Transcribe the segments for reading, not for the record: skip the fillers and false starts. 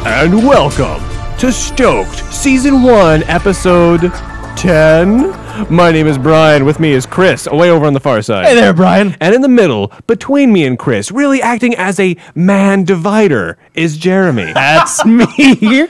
And welcome to Stoked, Season 1, Episode 10. My name is Brian. With me is Chris, way over on the far side. Hey there, Brian. And in the middle, between me and Chris, really acting as a man divider, is Jeremy. That's me.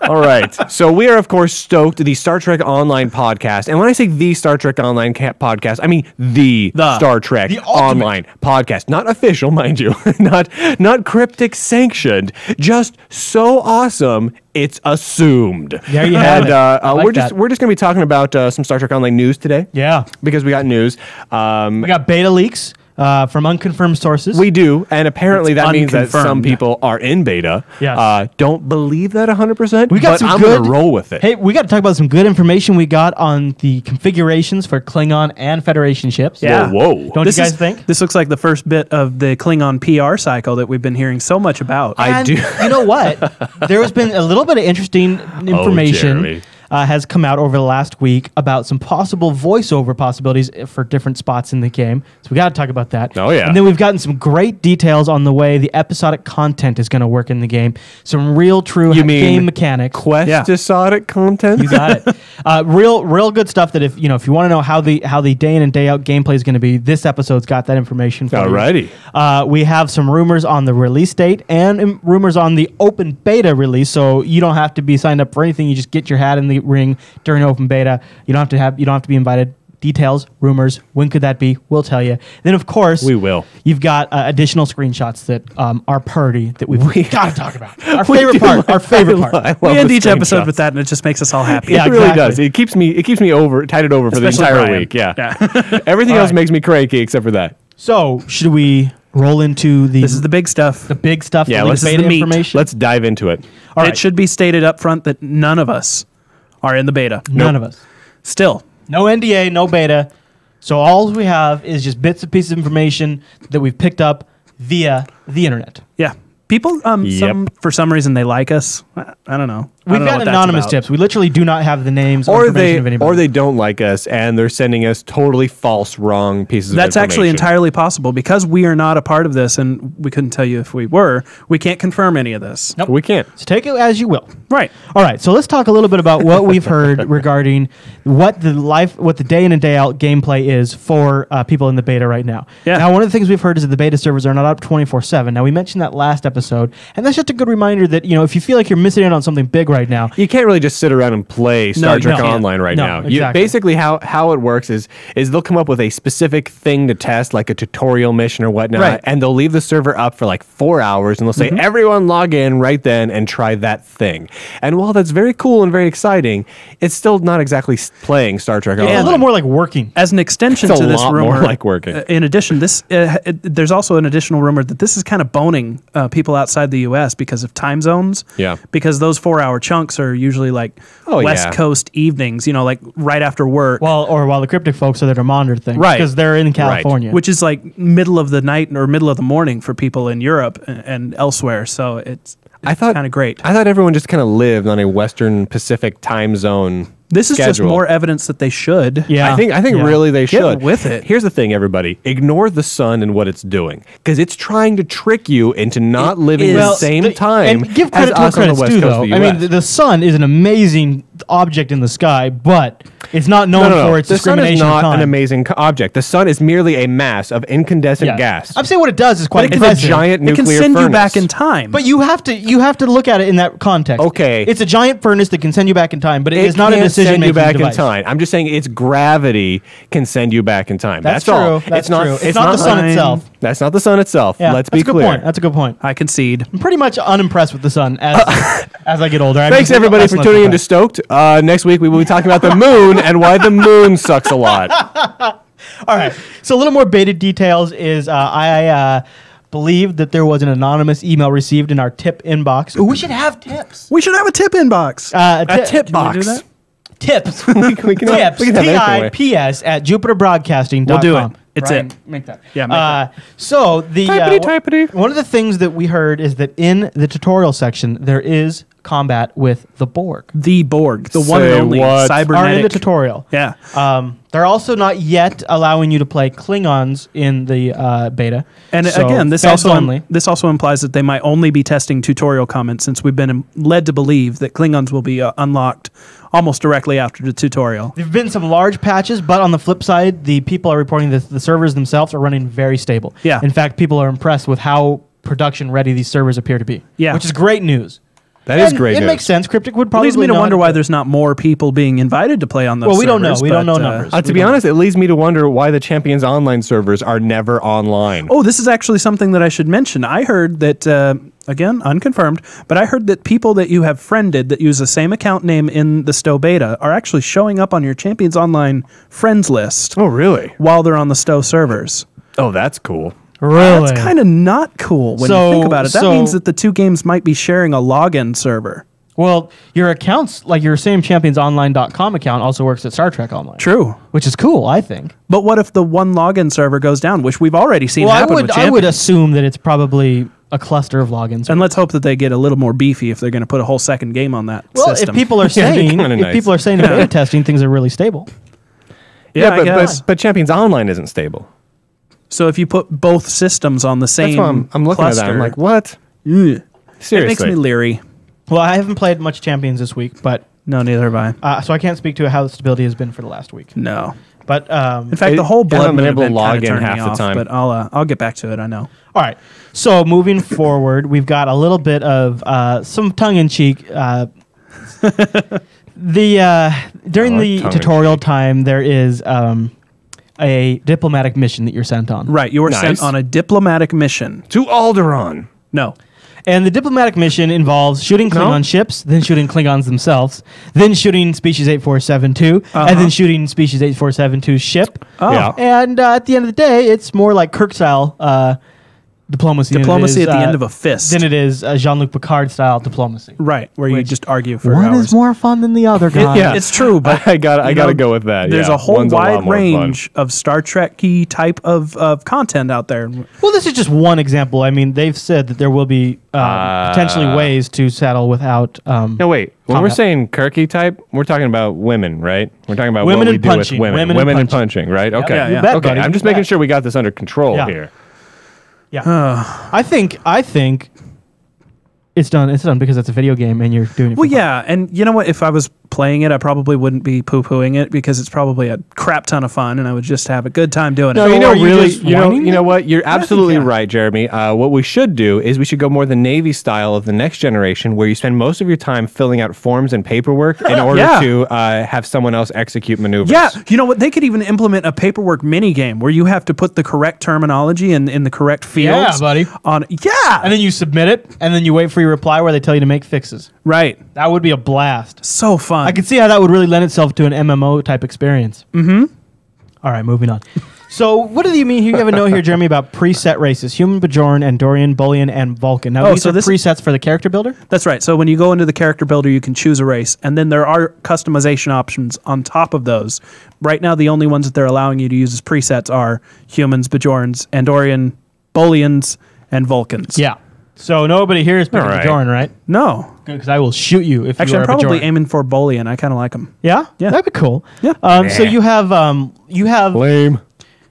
All right. So we are, of course, Stoked, the Star Trek Online podcast. And when I say the Star Trek Online podcast, I mean the Star Trek Online podcast. Not official, mind you. not cryptic sanctioned. Just so awesome, it's assumed. There you have it. And we're just going to be talking about some Star Trek Online news today. Yeah. Because we got news. We got beta leaks. From unconfirmed sources. We do, and apparently that means that some people are in beta. Yes. Don't believe that 100%, We got but I'm good, going to roll with it. Hey, we got to talk about some good information we got on the configurations for Klingon and Federation ships. Yeah. Whoa. Don't you guys think? This looks like the first bit of the Klingon PR cycle that we've been hearing so much about. I do. You know what? There has been a little bit of interesting information. Jeremy. Has come out over the last week about some possible voiceover possibilities for different spots in the game. So we got to talk about that. Oh, yeah. And then we've gotten some great details on the way the episodic content is going to work in the game. Some real, true game mechanics. Episodic content? You got it. Real good stuff that if you want to know how the day in and day out gameplay is going to be, this episode's got that information for you. Alrighty. We have some rumors on the release date and rumors on the open beta release, so you don't have to be signed up for anything. You just get your hat in the ring during open beta. You don't have to be invited. Details, rumors, when could that be? We'll tell you. Then, of course, we will. You've got additional screenshots that are party that we've got to talk about. Our favorite part. Our favorite part. We end each episode with that, and it just makes us all happy. Yeah, it really does. It keeps me tided over for the entire Brian. week. Yeah. Everything else makes me cranky except for that. So, should we roll into the? This is the big stuff. The big stuff. Yeah, let's beta the information. Let's dive into it. All right. It should be stated up front that none of us are in the beta. None of us. Still. No NDA, no beta. So all we have is just bits and pieces of information that we've picked up via the internet. Yeah. People, for some reason, they like us. I don't know. We've got anonymous tips. We literally do not have the names or information of anybody. Or they don't like us, and they're sending us totally false, wrong pieces of information. That's actually entirely possible. Because we are not a part of this, and we couldn't tell you if we were, we can't confirm any of this. Nope. We can't. So take it as you will. Right. All right. So let's talk a little bit about what we've heard regarding what the day in and day out gameplay is for people in the beta right now. Yeah. Now, one of the things we've heard is that the beta servers are not up 24/7. Now, we mentioned that last episode, and that's just a good reminder that if you feel like you're missing out on something big right now, you can't really just sit around and play Star Trek Online right now. Exactly. Basically, how it works is they'll come up with a specific thing to test, like a tutorial mission or whatnot, and they'll leave the server up for like 4 hours, and they'll say, everyone log in right then and try that thing. And while that's very cool and very exciting, it's still not exactly playing Star Trek Online. It's a little more like working. As an extension It's to a this lot rumor, more like working. In addition, there's also an additional rumor that this is kind of boning people outside the U.S. because of time zones. Yeah. Because those 4-hour chunks are usually like West Coast evenings, like right after work. While the cryptic folks are there to monitor things. Right. Because they're in California. Which is like middle of the night or middle of the morning for people in Europe and elsewhere. So it's kind of great. I thought everyone just kind of lived on a Western Pacific time zone. This is schedule. just more evidence that they should. Yeah. I think really they should. Get with it. Here's the thing, everybody. Ignore the sun and what it's doing. Because it's trying to trick you into not living the same time and give credit as to us on the West too, Coast though. of the I US. mean, the sun is an amazing object in the sky, but it's not known for its discrimination. The sun is not of time. an amazing object. The sun is merely a mass of incandescent gas. I'm saying what it does is quite It's impressive. a giant It nuclear can send furnace. you back in time. But you have to look at it in that context. Okay. It's a giant furnace that can send you back in time, but it is not a can't send you decision-making back device. in time. I'm just saying its gravity can send you back in time. That's all. true. That's true. It's not the sun itself. That's not the sun itself. Yeah, Let's be that's a good clear. point. That's a good point. I concede. I'm pretty much unimpressed with the sun as I get older. Thanks everybody for tuning into Stoked. Next week we will be talking about the moon and why the moon sucks a lot. All right. So a little more beta details is I believe that there was an anonymous email received in our tip inbox. Ooh, we should have tips. We should have a tip inbox. A tip box. we do that? Tips. we can have Tips. TIPS at JupiterBroadcasting.com. We'll do it. It's Brian, it. Make that. Yeah, make that. So the Typity. one of the things that we heard is that in the tutorial section there is combat with the Borg. The Borg, the one and only cybernetic. Are in the tutorial. Yeah. They're also not yet allowing you to play Klingons in the beta. And again, this also implies that they might only be testing tutorial comments, since we've been led to believe that Klingons will be unlocked almost directly after the tutorial. There have been some large patches, but on the flip side, the people are reporting that the servers themselves are running very stable. Yeah. In fact, people are impressed with how production ready these servers appear to be. Yeah. Which is great news. That is great news. It makes sense. Cryptic would probably leads me to wonder why there's not more people being invited to play on those servers. Well, we don't know. We don't know numbers. To be honest, it leads me to wonder why the Champions Online servers are never online. Oh, this is actually something that I should mention. I heard that, again, unconfirmed, but I heard that people that you have friended that use the same account name in the STO beta are actually showing up on your Champions Online friends list. Oh, really? While they're on the STO servers. Oh, that's cool. Really? That's kind of not cool when you think about it. That means that the two games might be sharing a login server. Well, your accounts, like your same championsonline.com account, also works at Star Trek Online. True. Which is cool, I think. But what if the one login server goes down, which we've already seen happen with Champions? I would assume that it's probably a cluster of logins. And let's hope that they get a little more beefy if they're going to put a whole second game on that system. If people are saying, people are saying in beta testing things are really stable. Yeah, but Champions Online isn't stable. So if you put both systems on the same That's why I'm looking cluster, at that. I'm like, what? Seriously. Seriously. It makes me leery. Well, I haven't played much Champions this week, but no, neither have I. So I can't speak to how the stability has been for the last week. No, but in fact, the whole blood been able to log in half half the time. But I'll get back to it. I know. All right. So moving forward, we've got a little bit of some tongue in cheek. During the tutorial time, there is a diplomatic mission that you're sent on. Right, you were sent on a diplomatic mission to Alderaan. No. And the diplomatic mission involves shooting Klingon ships, then shooting Klingons themselves, then shooting Species 8472, and then shooting Species 8472's ship. Oh. Yeah. And at the end of the day, it's more like Kirk-style diplomacy. Diplomacy at the end of a fist. Than it is Jean-Luc Picard-style diplomacy. Right, where you just argue for one hours. One is more fun than the other, guys. Yeah, it's true, but I gotta go with that. There's a whole wide range of Star Trek-y type of content out there. Well, this is just one example. I mean, they've said that there will be potentially ways to settle without. No, wait. When we're saying Kirky type, we're talking about women, right? We're talking about women what we and do punching. with women. Women and punching, right? Okay. Yeah, you bet, okay. buddy. I'm just making sure we got this under control here. Yeah. I think it's done. It's done because it's a video game and you're doing it. Well, yeah, and you know what? If I was playing it, I probably wouldn't be poo-pooing it because it's probably a crap ton of fun, and I would just have a good time doing it. So you know what? You're absolutely right, Jeremy. What we should do is we should go more the Navy style of the next generation, where you spend most of your time filling out forms and paperwork in order to have someone else execute maneuvers. Yeah, you know what? They could even implement a paperwork mini game where you have to put the correct terminology in the correct fields. Yeah, buddy. And then you submit it, and then you wait for your reply where they tell you to make fixes. Right. That would be a blast. So fun. I can see how that would really lend itself to an MMO type experience. Mm-hmm. All right, moving on. So what do you mean? You have a note here, Jeremy, about preset races: human, Bajoran, Andorian, Bolian, and Vulcan. Now, these are presets for the character builder? That's right. So when you go into the character builder, you can choose a race, and then there are customization options on top of those. Right now, the only ones that they're allowing you to use as presets are humans, Bajorans, Andorian, Bolians, and Vulcans. Yeah. So nobody here is picking Bajoran, right? No. Good, because I will shoot you if Actually, you are I'm probably Bajoran. aiming for Bolian. I kind of like him. Yeah? Yeah. That'd be cool. Yeah. So you have lame.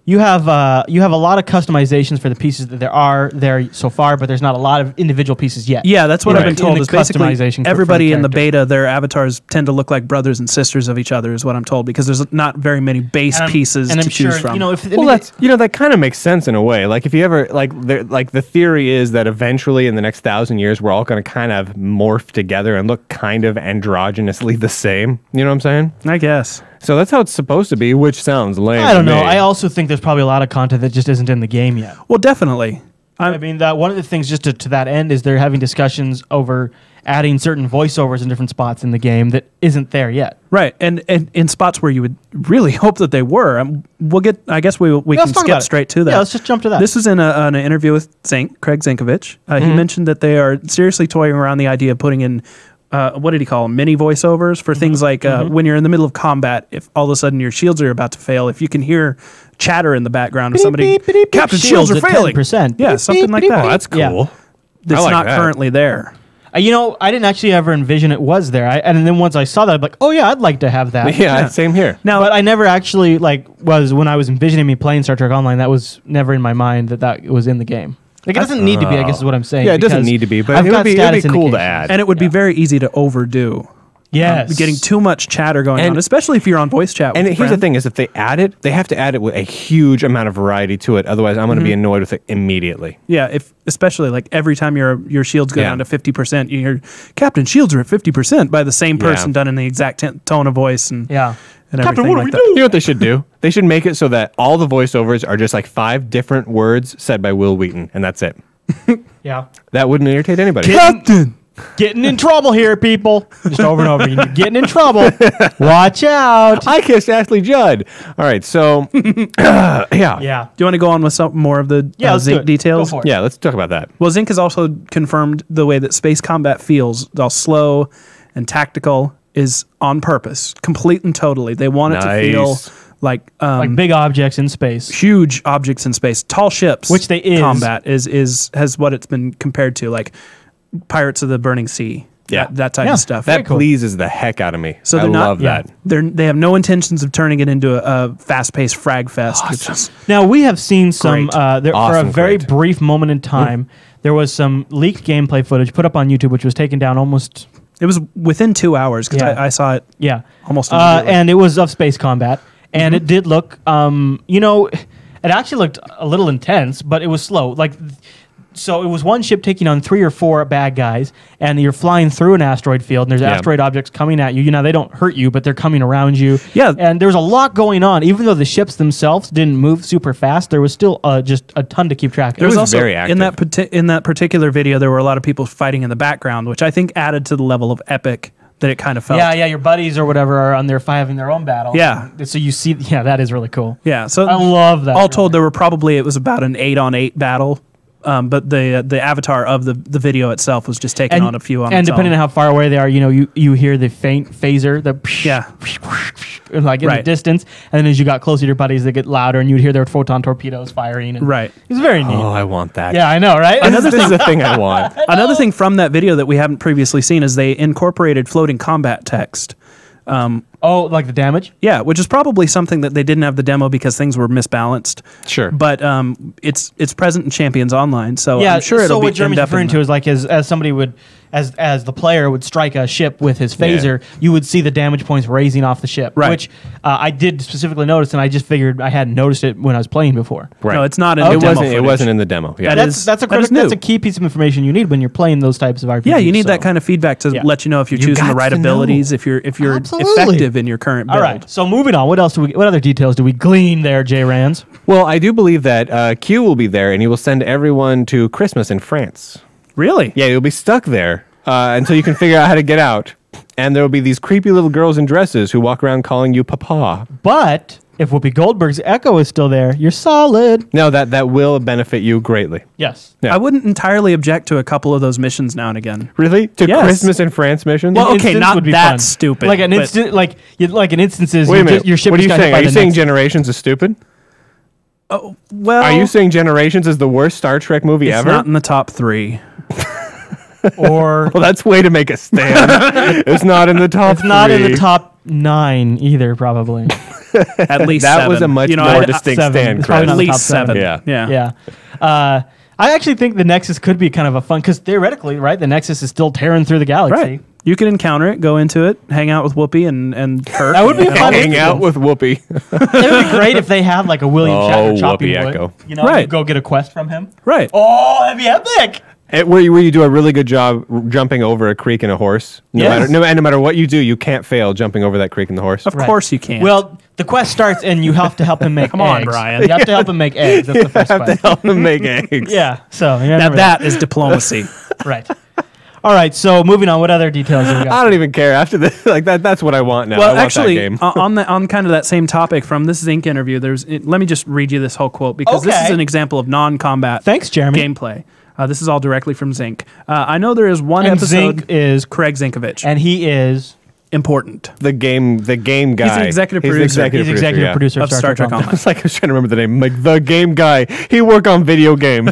You have a lot of customizations for the pieces that there are there so far, but there's not a lot of individual pieces yet. Yeah, that's what I've been told. Is basically customization everybody in the beta, their avatars tend to look like brothers and sisters of each other, is what I'm told, because there's not very many base pieces to choose from. You know, that kind of makes sense in a way. Like if you ever the theory is that eventually in the next 1,000 years we're all going to kind of morph together and look kind of androgynously the same. You know what I'm saying? I guess. So that's how it's supposed to be, which sounds lame. I don't know. I also think there's probably a lot of content that just isn't in the game yet. Well, definitely. I mean, one of the things just to that end is they're having discussions over adding certain voiceovers in different spots in the game that isn't there yet. Right, and in spots where you would really hope that they were. We'll get. I guess we can skip straight to that. Yeah, let's just jump to that. This was in an interview with Craig Zinkovich. He mentioned that they are seriously toying around the idea of putting in. What did he call them? Mini voiceovers for things like when you're in the middle of combat, if all of a sudden your shields are about to fail, if you can hear chatter in the background of somebody, Captain, shields are failing. 10%. Yeah, something like that. Oh, that's cool. That's not currently there. You know, I didn't actually ever envision it was there. And then once I saw that, I'm like, oh yeah, I'd like to have that. Yeah, same here. Now, But I never actually when I was envisioning me playing Star Trek Online, that was never in my mind that was in the game. Like it doesn't need to be, I guess is what I'm saying. Yeah, it doesn't need to be, but I've it would got be status cool to indications. add. and it would be very easy to overdo. Yes. Getting too much chatter going on, especially if you're on voice chat. And with here's the friends. thing: is if they add it, they have to add it with a huge amount of variety to it. Otherwise, I'm going to be annoyed with it immediately. Yeah, especially like every time your shields go Yeah. down to 50%, you hear Captain Shields are at 50% by the same person done in the exact tone of voice and Yeah. and Captain, everything what do like we that. do? You know what they should do? They should make it so that all the voiceovers are just like 5 different words said by Will Wheaton, and that's it. Yeah. That wouldn't irritate anybody. Captain. Getting in trouble here, people. Just over and over. You're getting in trouble. Watch out. I kissed Ashley Judd. All right, so yeah, Yeah. Do you want to go on with some more of the Yeah, let's do Zinc it. details? Go for it. yeah. Let's talk about that. Well, Zinc has also confirmed the way that space combat feels, all slow and tactical, is on purpose, complete and totally. They want it to feel Nice. like Big objects in space. huge objects in space, tall ships. Which they is. Combat has what it's been compared to, like Pirates of the Burning Sea. Yeah. that type Yeah. of stuff. That cool. pleases the heck out of me. So I they're not- love yeah. that. They have no intentions of turning it into a fast-paced frag fest. Which is, Now, we have seen some, Great. for a Awesome, very great. brief moment in time, there was some leaked gameplay footage put up on YouTube, which was taken down almost, it was within 2 hours because Yeah. I saw it yeah. almost immediately. And it was of space combat. And it did look, you know, it actually looked a little intense, but it was slow. So it was one ship taking on 3 or 4 bad guys, and you're flying through an asteroid field, and there's Yeah. asteroid objects coming at you. You know, they don't hurt you, but they're coming around you. Yeah. And there was a lot going on. Even though the ships themselves didn't move super fast, there was still just a ton to keep track of. There was was also very in that particular video, there were a lot of people fighting in the background, which I think added to the level of epic that it kind of felt. Yeah, your buddies or whatever are on there having their own battle. Yeah. So you see, that is really cool. Yeah. So I love that. all told, it was about an 8-on-8 battle. But the avatar of the video itself was just taking on a few on and its depending own. on how far away they are, you know, you hear the faint phaser, Yeah. like in the Right. distance, and then as you got closer to your buddies, they get louder, and you'd hear their photon torpedoes firing. And Right. It was very neat. Oh, I want that. Yeah, I know, right? This is the thing I want. Another thing from that video that we haven't previously seen is they incorporated floating combat text. Oh, like the damage? Yeah, which is probably something that they didn't have the demo because things were misbalanced. Sure. But it's present in Champions Online, so Yeah, I'm sure it'll so be what Jeremy's in-depth in referring to that. is like as somebody would, as the player would strike a ship with his phaser, you would see the damage points raising off the ship, Right. which I did specifically notice, and I just figured I hadn't noticed it when I was playing before. Right. No, it's not in Oh, the It demo wasn't. It footage. wasn't in the demo. Yeah. That is- That's that is new. a key piece of information you need when you're playing those types of RPGs. Yeah, you need so. that kind of feedback to Yeah. let you know if you're You choosing the got right to know. abilities, if you're Absolutely. effective in your current build. All right, so moving on. What other details do we glean there, Jay Rands? Well, I do believe that Q will be there, and he will send everyone to Christmas in France. Really? Yeah, you'll be stuck there until you can figure out how to get out. And there will be these creepy little girls in dresses who walk around calling you Papa. But if Whoopi Goldberg's Echo is still there, you're solid. No, that will benefit you greatly. Yes. Yeah. I wouldn't entirely object to a couple of those missions now and again. Really? To Yes. Christmas in France missions? Well, okay, Instance not would be that fun. stupid, Like an but- instant, like an instance is Wait a minute. your ship what are just you got hit saying? by Are you the saying next- Generations is stupid? Oh, well, Are you saying Generations is the worst Star Trek movie it's ever? not in the top 3. or Well, that's way to make a stand. It's not in the top it's not in the 3. top 9 either, probably. At least That 7. was a much more I- distinct 7. stand, It's probably Chris. not At in the top least 7. 7. Yeah. Yeah. I actually think the Nexus could be kind of a fun, because theoretically, right, the Nexus is still tearing through the galaxy. Right. You can encounter it, go into it, hang out with Whoopi and Kirk. That would be and fun. all- Hang out with Whoopi. It would be great if they had like a William Oh, Shatner chopping Whoopi wood. Echo. You know, Right. you go get a quest from him. Right. Oh, that'd be epic. Where you do a really good job jumping over a creek and a horse. Yes. No matter what you do, you can't fail jumping over that creek and the horse. Of course you can. Well, the quest starts and you have to help him make Come on, eggs. Brian. You have to help him make eggs. That's the first have to quest. help them make eggs. Yeah. So you now remember that is diplomacy. right. All right. So moving on. What other details do we I got? don't even care after this. Like that's what I want now. I Well, want actually, that game. on kind of that same topic from this Zinc interview, let me just read you this whole quote because this is Okay. an example of non-combat Thanks, Jeremy. gameplay. This is all directly from Zinc. I know there is one And episode. Zinc is, Craig Zinkovich. and he is important. The game guy. He's the executive producer. He's executive producer of Star Trek Online. It's like I was trying to remember the name. Like the game guy. He work on video game.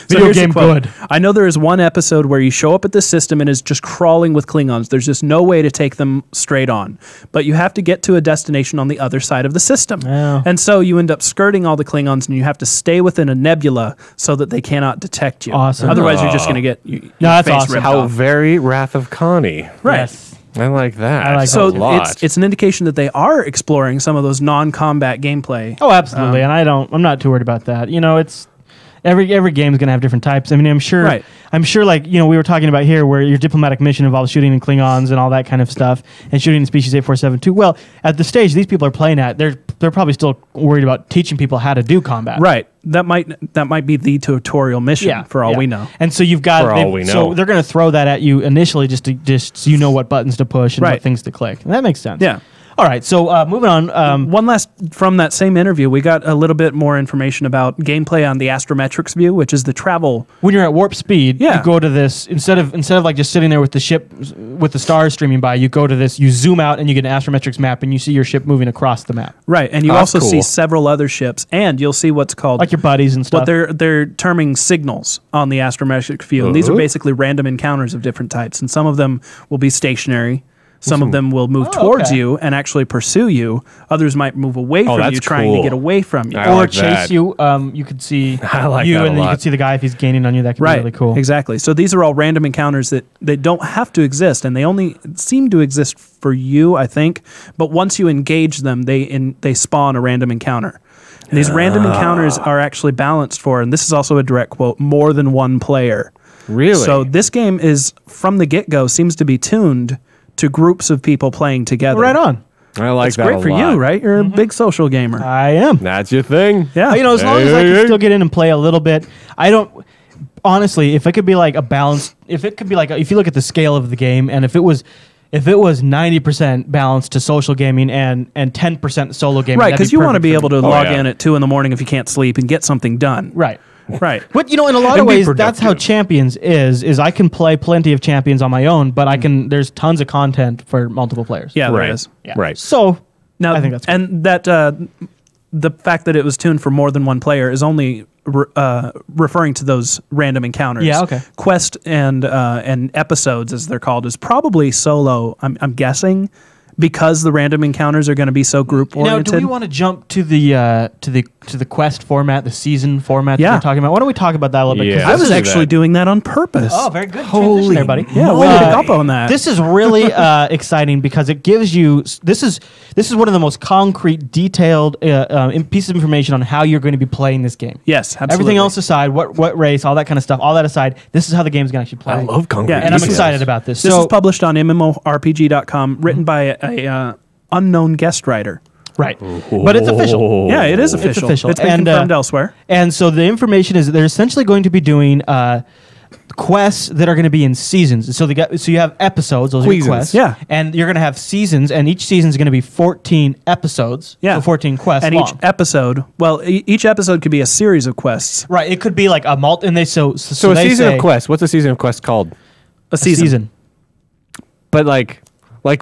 Video game good. I know there is one episode where you show up at this system and is just crawling with Klingons. There's just no way to take them straight on. But you have to get to a destination on the other side of the system. Oh. And so you end up skirting all the Klingons and you have to stay within a nebula so that they cannot detect you. Awesome. Otherwise, you're just going to get that's face awesome. ripped How off. very Wrath of Connie. Right. Yes. I like that. I like So a lot. it's an indication that they are exploring some of those non-combat gameplay. Oh, absolutely. And I'm not too worried about that. You know, it's every game's gonna have different types. I mean, I'm sure like, you know, we were talking about here where your diplomatic mission involves shooting in Klingons and all that kind of stuff and shooting in species 8472. Well, at the stage these people are playing at, they're probably still worried about teaching people how to do combat. Right. That might be the tutorial mission for all we know. And so you've got so they're going to throw that at you initially just so you know what buttons to push and what things to click. And that makes sense. Yeah. All right. So moving on. One last from that same interview, we got a little bit more information about gameplay on the astrometrics view, which is the travel. When you're at warp speed, Yeah. you go to this instead of like just sitting there with the ship with the stars streaming by. You go to this. You zoom out and you get an astrometrics map, and you see your ship moving across the map, Right, and you also see several other ships, and you'll see what's called like your buddies and stuff. what they're terming signals on the astrometric view. And these are basically random encounters of different types, and some of them will be stationary. Some of them will move towards you and actually pursue you. Others might move away from you, trying to get away from you. I or like chase that. you. You could see I like you, that a and then you lot. could see the guy if he's gaining on you. That could be really cool. Exactly. So these are all random encounters that don't have to exist, and they only seem to exist for you, I think. But once you engage them, they spawn a random encounter. And these random encounters are actually balanced for, and this is also a direct quote, more than one player. Really? So this game is, from the get-go, seems to be tuned to groups of people playing together. Right on. I like It's that great a for lot. you, right? You're a big social gamer. I am. That's your thing. Yeah. You know, as long as I can still get in and play a little bit, I don't. Honestly, if it could be like a balance, if you look at the scale of the game, and if it was 90% balanced to social gaming and 10% solo gaming, Right, because you want to perfect be for able me. to log in at 2 in if you can't sleep and get something done. Right. Right. But you know, in a lot of And be ways, that's how productive. Champions is. I can play plenty of Champions on my own, but there's tons of content for multiple players. Yeah, Right. there is. Yeah. Right. So Now, I think that's cool. and that the fact that it was tuned for more than one player is only referring to those random encounters. Yeah, okay. Quest and episodes, as they're called, is probably solo. I'm guessing, because the random encounters are going to be so group Now, oriented. do we want to jump to the quest format, the season format that Yeah. we're talking about? Why don't we talk about that a little bit? 'Cause Yeah. I this was is- actually doing that on purpose. Oh, very good. Holy Transition there, buddy. Yeah, way to pick up on that. This is really exciting because it gives you this is one of the most concrete, detailed pieces of information on how you're going to be playing this game. Yes, absolutely. Everything else aside, what race, all that kind of stuff, all that aside, this is how the game's going to actually play. I love concrete. Yeah, and I'm this is- excited about this. This so, is published on MMORPG.com, written by a unknown guest writer. right, but it's official. Yeah, it is official. official. It's been And, confirmed elsewhere. And so the information is that they're essentially going to be doing quests that are going to be in seasons. So you have episodes, those are your Queasons. quests. Yeah. And you're going to have seasons, and each season is going to be 14 episodes. Yeah. So 14 quests And long. each episode, each episode could be a series of quests. Right. It could be like a multi, and so So a they season say of Quest. What's a season of Quest called? A season. But like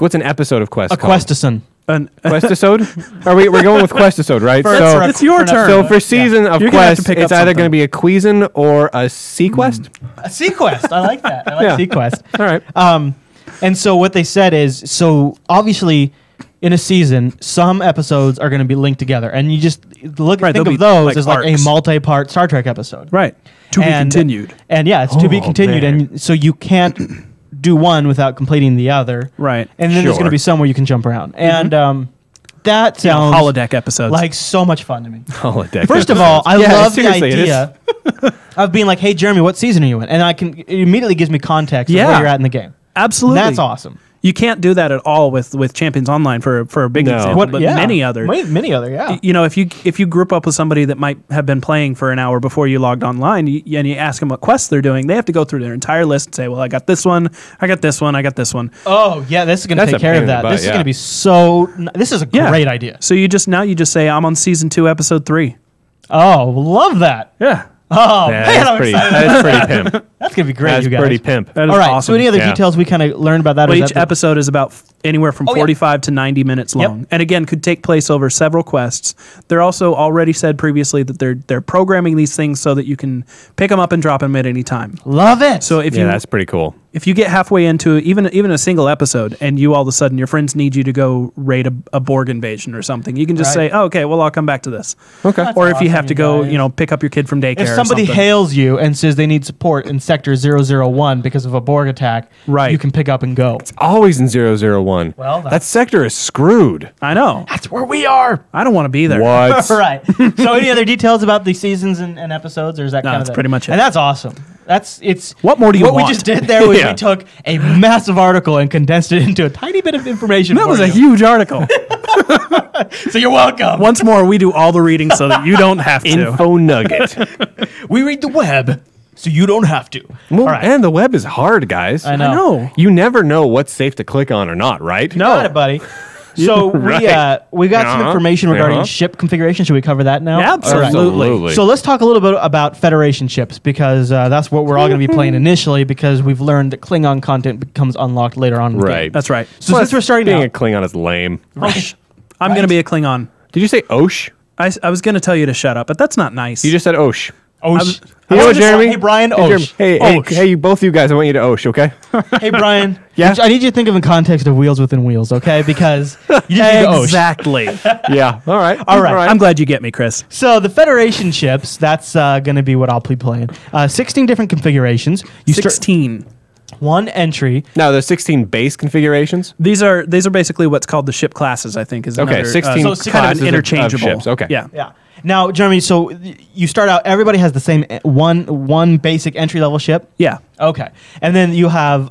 what's an episode of Quest A called? questisode. Questisode? We're going with Questisode, right? For it's your turn. So for season of You're gonna have to Quest, pick it's up either something. going to be a Queason or a Sequest. A Sequest. I like that. I like Yeah. Sequest. All right. And so what they said is, so obviously in a season, some episodes are going to be linked together, and you just think they'll be of those like as like arcs. a multi-part Star Trek episode. Right. To be And- continued. And yeah, it's to be Oh, continued, man. and so you can't do one without completing the other. Right. And then there's going to Sure. be some where you can jump around, and that sounds Holodeck episodes. like so much fun to me. Holodeck. First of all, I Yeah, love the seriously, it is. idea of being like, "Hey, Jeremy, what season are you in?" And it immediately gives me context of Yeah. where you're at in the game. Absolutely. That's awesome. You can't do that at all with Champions Online for a big No. example, but many other. many other, yeah. You know, if you group up with somebody that might have been playing for an hour before you logged online, and you ask them what quests they're doing, they have to go through their entire list and say, "Well, I got this one, I got this one, I got this one." Oh yeah, this is going to That's take a care pain of in the that. butt, This is yeah. going to be so. This is a Yeah. great idea. So you just say, "I'm on season 2, episode 3." Oh, love that. Yeah, Oh Yeah, man, I'm pretty, excited. that's pretty pimp. That's going to be great, That's you guys. pretty pimp. that is All right. awesome. So any other Yeah. details we kind of learned about that? Well, or is each that episode is about anywhere from 45 to 90 minutes long. And again, could take place over several quests. They're also already said previously that they're programming these things so that you can pick them up and drop them at any time. Love it. So if that's pretty cool. If you get halfway into even a single episode and you all of a sudden your friends need you to go raid a Borg invasion or something, you can just say, oh, okay, well, I'll come back to this. Okay. That's or if you have to go, pick up your kid from daycare. If somebody hails you and says they need support in Sector 001 because of a Borg attack, you can pick up and go. It's always in 001. Well, that sector is screwed. I know. That's where we are. I don't want to be there. What? Right. So any other details about the seasons and episodes, or is that kind of that's pretty much it. And that's awesome. What more do you want? What we just did there was we took a massive article and condensed it into a tiny bit of information. That was a huge article. So you're welcome. Once more, we do all the reading so that you don't have to. Info nugget. We read the web so you don't have to. Well, and the web is hard, guys. I know. You never know what's safe to click on or not, right? No. Got it, buddy. So we got some information regarding ship configuration. Should we cover that now? Absolutely. So let's talk a little bit about Federation ships, because that's what we're all going to be playing initially, because we've learned that Klingon content becomes unlocked later on in the game. That's right. So since we're starting being now, a Klingon is lame. Right. I'm going to be a Klingon. Did you say Osh? I was going to tell you to shut up, but that's not nice. You just said Osh. Osh. You know what, Jeremy? Hey, Brian. Osh. Hey, both you guys, I want you to Osh, okay? Hey, Brian. Yeah? I need you to think of in context of Wheels Within Wheels, okay? Because you just need to Osh. Exactly. Yeah. All right. I'm glad you get me, Chris. So the Federation ships, that's going to be what I'll be playing. 16 different configurations. 16. One entry. Now, there's 16 base configurations? These are basically what's called the ship classes, I think. Is okay, 16 so kind of interchangeable. Of ships. Okay. Yeah. Now, Jeremy, so you start out, everybody has the same one basic entry-level ship? Yeah. Okay. And then you have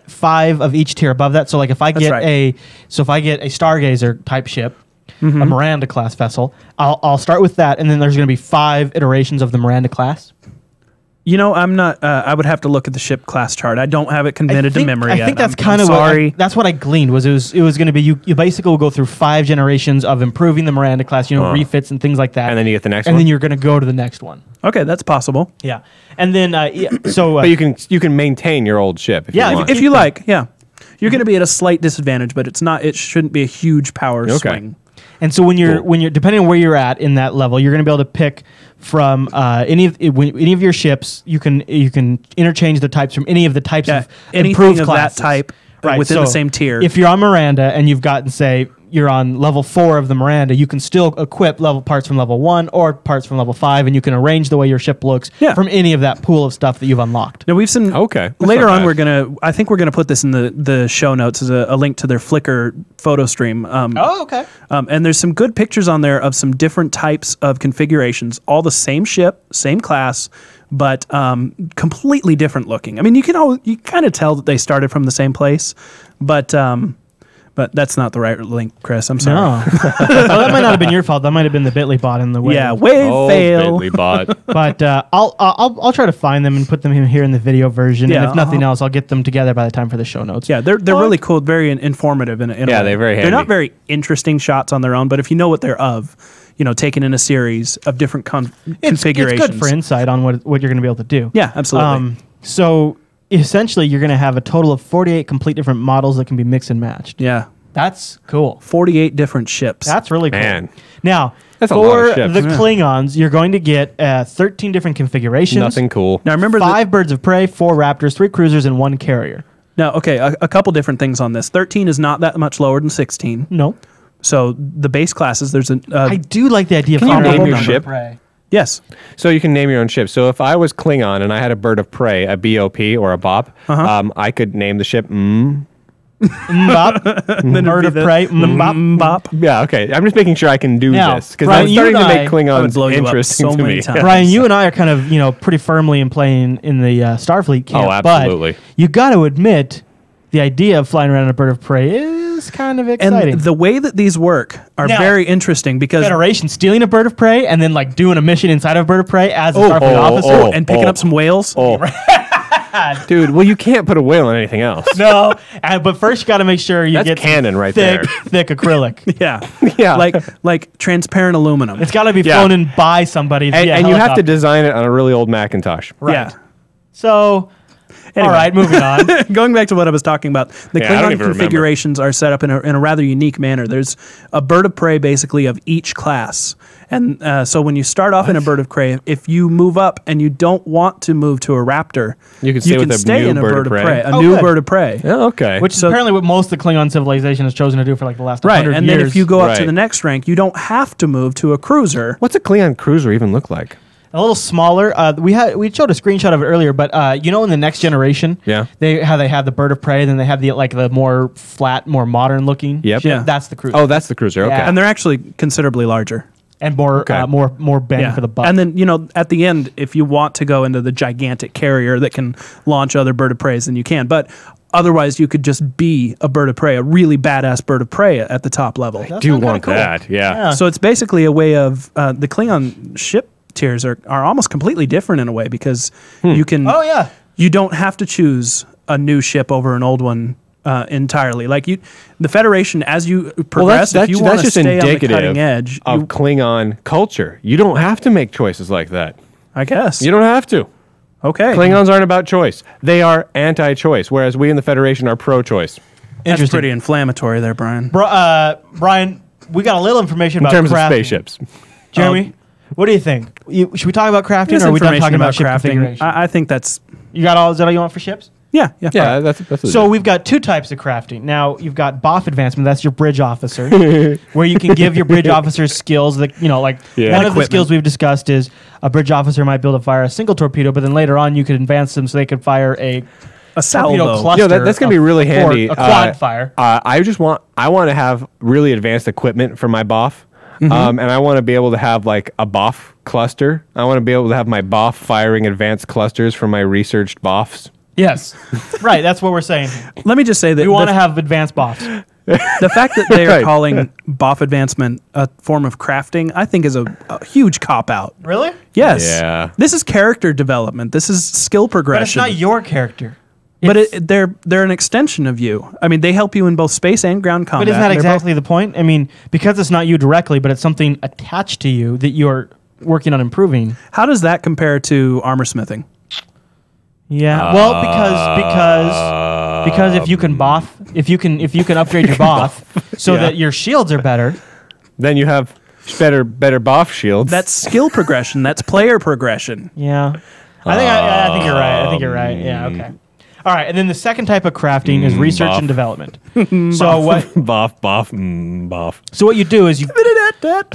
5 of each tier above that. So like if I get a Stargazer type ship, a Miranda class vessel, I'll start with that, and then there's going to be 5 iterations of the Miranda class. You know, I'm not. I would have to look at the ship class chart. I don't have it committed to memory yet. I think that's kind of that's what I gleaned. Was it was going to be you basically will go through 5 generations of improving the Miranda class, refits and things like that. And then you get the next one. And then you're going to go to the next one. Okay, that's possible. Yeah, and then but you can maintain your old ship. If you want. if you like. Yeah, you're going to be at a slight disadvantage, but it's not. It shouldn't be a huge power swing. And so when you're depending on where you're at in that level, you're going to be able to pick from any of your ships. You can interchange the types from any of the types of improved of classes. that type within the same tier. If you're on Miranda and you've gotten, say, you're on level 4 of the Miranda, you can still equip parts from level 1 or parts from level 5, and you can arrange the way your ship looks from any of that pool of stuff that you've unlocked. Now we've seen later on. I think we're gonna put this in the show notes as a link to their Flickr photo stream. Okay. And there's some good pictures on there of some different types of configurations, all the same ship, same class, but completely different looking. I mean, you kind of tell that they started from the same place, but that's not the right link, Chris. I'm sorry. No. Well, that might not have been your fault. That might have been the Bitly bot in the way. Yeah, fail. Bitly bot. But I'll try to find them and put them in here in the video version. Yeah, and if nothing else, I'll get them together by the time for the show notes. Yeah, they're really cool, very informative. In a way. They're very handy. They're not very interesting shots on their own, but if you know what they're of, taken in a series of different configurations. It's good for insight on what you're going to be able to do. Yeah, absolutely. So essentially, you're going to have a total of 48 complete different models that can be mixed and matched. Yeah. That's cool. 48 different ships. That's really cool. Man. Now, that's a lot for of ships. the Klingons, you're going to get 13 different configurations. Nothing cool. Now, remember 5 birds of prey, 4 raptors, 3 cruisers, and 1 carrier. Now, okay, a couple different things on this. 13 is not that much lower than 16. No. So the base classes, there's I do like the idea of you name your number. ship? Yes. So you can name your own ship. So if I was Klingon and I had a bird of prey, a BOP or a BOP, I could name the ship Mbop. Bird of prey. Mbop. Yeah, okay. I'm just making sure I can do this because Brian, I'm starting to make Klingons interesting to me. Brian, you and I are kind of pretty firmly in playing in the Starfleet camp. Oh, absolutely. But you got to admit, the idea of flying around a bird of prey is kind of exciting. And the way that these work are very interesting because Federation stealing a bird of prey and then like doing a mission inside of a bird of prey as a Starfleet officer and picking up some whales. Dude, well, you can't put a whale on anything else. No, but first you got to make sure you get canon right thick, there. thick acrylic. Yeah, like transparent aluminum. It's got to be flown in by somebody. And you have to design it on a really old Macintosh. Right. Yeah. So Anyway. All right, moving on. Going back to what I was talking about, the Yeah, I don't Klingon even configurations are set up in a rather unique manner. There's a bird of prey basically of each class. And so when you start off in a bird of prey, if you move up and you don't want to move to a raptor, You can stay with a stay new in a bird bird of of prey. prey. A Oh, new good. bird of prey. Yeah, okay. Which is apparently what most of the Klingon civilization has chosen to do for like the last 100 And years. then if you go up to Right. the next rank, you don't have to move to a cruiser. What's a Klingon Cruiser even look like? a little smaller. We showed a screenshot of it earlier, but you know, in the next generation, Yeah. they had the bird of prey, then they had the more flat, more modern looking. Yep. ship. Yeah. That's the cruiser. Oh, that's the Cruiser. Okay. Yeah. And they're actually considerably larger. And more Okay. more bang for the buck. And then, you know, at the end, if you want to go into the gigantic carrier that can launch other bird of preys, then you can. But otherwise, you could just be a bird of prey, a really badass bird of prey at the top level. That do sounds kinda want cool. that. Yeah. Yeah. So it's basically a way of the Klingon ship tiers are almost completely different in a way because you can. Oh yeah. You don't have to choose a new ship over an old one entirely. Like the Federation, as you progress, if you want to just stay on the indicative cutting edge, of Klingon culture. You don't have to make choices like that. I guess. You don't have to. Okay. Klingons aren't about choice. They are anti-choice, whereas we in the Federation are pro-choice. That's Interesting. pretty inflammatory there, Brian. Brian, we got a little information In about terms of crafting. spaceships. Jeremy, what do you think? Should we talk about crafting, Here's or are we done information talking about ship crafting. configuration? I think that's You got all? Is that all you want for ships? yeah. Yeah, that's So we've got two types of crafting. Now you've got BOF advancement. That's your bridge officer, where you can give your bridge officers skills that one of the Equipment. skills we've discussed is a bridge officer might be able to fire a single torpedo, but then later on you could advance them so they could fire a A torpedo salvo. cluster. that's gonna be really handy. A quad fire. I want to have really advanced equipment for my BOF. And I want to be able to have like a BOF cluster. I want to be able to have my BOF firing advanced clusters from my researched BOFs. Yes, right. That's what we're saying. Let me just say that We want to have advanced BOFs. the fact that they are Right. calling BOF advancement a form of crafting, I think is a huge cop out. Really? Yes. Yeah. This is character development. This is skill But it's progression. not your character. But It's- they're an extension of you. I mean, they help you in both space and ground combat. But isn't that They're exactly the point? I mean, because it's not you directly, but it's something attached to you that you're working on improving. both- How does that compare to armor smithing? Yeah. Well, because if you can BOF, if you can upgrade your BOF so Yeah. that your shields are better. Then you have better BOF shields. That's skill progression. That's player progression. Yeah. I think you're right. I think you're right. Yeah. Okay. All right, and then the second type of crafting is research BOF. and development. So what? BOF. So what you do is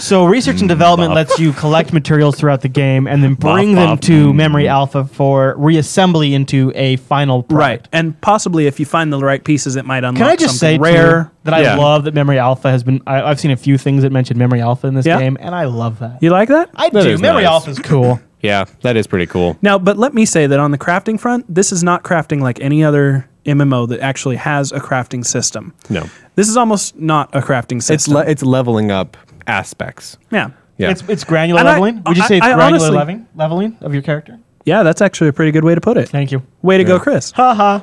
So research and development lets you collect materials throughout the game and then bring them to memory alpha for reassembly into a final product. Right. And possibly if you find the right pieces, it might unlock Can I just say something rare. too, that I Yeah. love that memory alpha has been? I've seen a few things that mention memory alpha in this Yeah. game, and I love that. You like that? I That do. is Memory nice. alpha is cool. Yeah, that is pretty cool. Now, but let me say that on the crafting front, this is not crafting like any other MMO that actually has a crafting system. No. This is almost not a crafting It's system. it's leveling up aspects. yeah. Yeah. It's granular And I- leveling. Would you say it's I granular honestly- leveling of your character? Yeah, that's actually a pretty good way to put it. Thank you. Way to go, Chris. Ha ha.